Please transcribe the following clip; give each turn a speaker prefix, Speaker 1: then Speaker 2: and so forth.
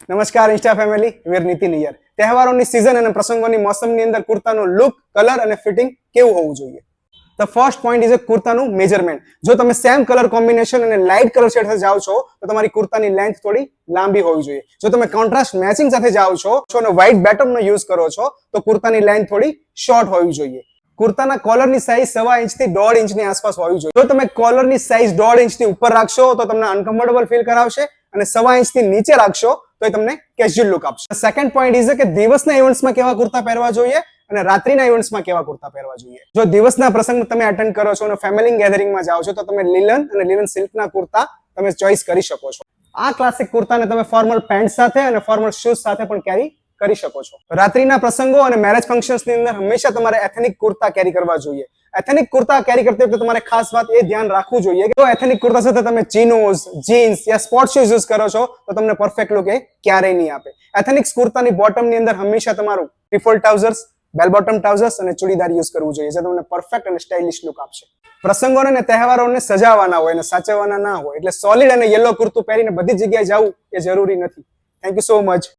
Speaker 1: નમસ્કાર insta family, we're Nitin here. તહેવારોની season અને પ્રસંગોની મોસમની અંદર કુર્તાનું લુક, કલર અને ફિટિંગ કેવું હોવું જોઈએ? ધ ફર્સ્ટ પોઈન્ટ ઇઝ કુર્તાનું મેજરમેન્ટ. જો તમે સેમ કલર કોમ્બિનેશન અને લાઇટ કલર શેડ સાથે જાઓ છો તો તમારી કુર્તાની લેન્થ થોડી લાંબી હોવી જોઈએ. જો તમે કોન્ટ્રાસ્ટ મેચિંગ સાથે જાઓ છો અને વ્હાઇટ બેટમનો યુઝ કરો છો તો કુર્તાની લેન્થ થોડી શોર્ટ હોવી જોઈએ. કુર્તાના કોલરની સાઈઝ 1.5 ઇંચથી 1.5 ઇંચની આસપાસ હોવી જોઈએ. જો તમે કોલરની સાઈઝ 1.5 ઇંચની ઉપર રાખશો તો તમને અનકમ્ફર્ટેબલ ફીલ કરાવશે અને 1.25 ઇંચથી નીચે રાખશો તો એ તમને કેઝ્યુઅલ લુક આપશે. સેકન્ડ પોઈન્ટ ઇઝ કે દિવસના ઇવેન્ટ્સમાં કેવા કુર્તા પહેરવા જોઈએ અને રાત્રિના ઇવેન્ટ્સમાં કેવા કુર્તા પહેરવા જોઈએ. જો દિવસના પ્રસંગ તમે અટેન્ડ કરો છો અને ફેમિલી ગેધરિંગમાં જાઓ છો તો તમે લિનન અને લિનન સિલ્કના કુર્તા તમે ચોઈસ કરી શકો છો. આ ક્લાસિક કુર્તાને તમે ફોર્મલ પેન્ટ સાથે અને ફોર્મલ શૂઝ સાથે પણ કેરી કરી શકો છો. રાત્રિના પ્રસંગો અને મેરેજ ફંક્શન્સની અંદર હંમેશા તમારે એથેનિક કુર્તા કેરી કરવા જોઈએ. એથેનિક કુર્તા કેરી કરતી વખતે તમારે ખાસ વાત એ ધ્યાન રાખવું જોઈએ કે એથેનિક કુર્તા સાથે તમે ચીનોઝ, જીન્સ યા સ્પોર્ટ શૂઝ યુઝ કરો છો તો તમને પરફેક્ટ લુક એ ક્યારેય નહીં આપે. એથેનિક્સ કુર્તાની બોટમની અંદર હંમેશા તમારું રિફોલ્ડ ટ્રાઉઝર્સ, બેલ બોટમ ટ્રાઉઝર્સ અને ચૂડીદાર યુઝ કરવું જોઈએ જે તમને પરફેક્ટ અને સ્ટાઇલિશ લુક આપશે. પ્રસંગોને અને તહેવારોને સજાવવાના હોય અને સાચવવાના ના હોય એટલે સોલિડ અને યલો કુર્તું પહેરીને બધી જગ્યાએ જવું એ જરૂરી નથી. Thank you so much.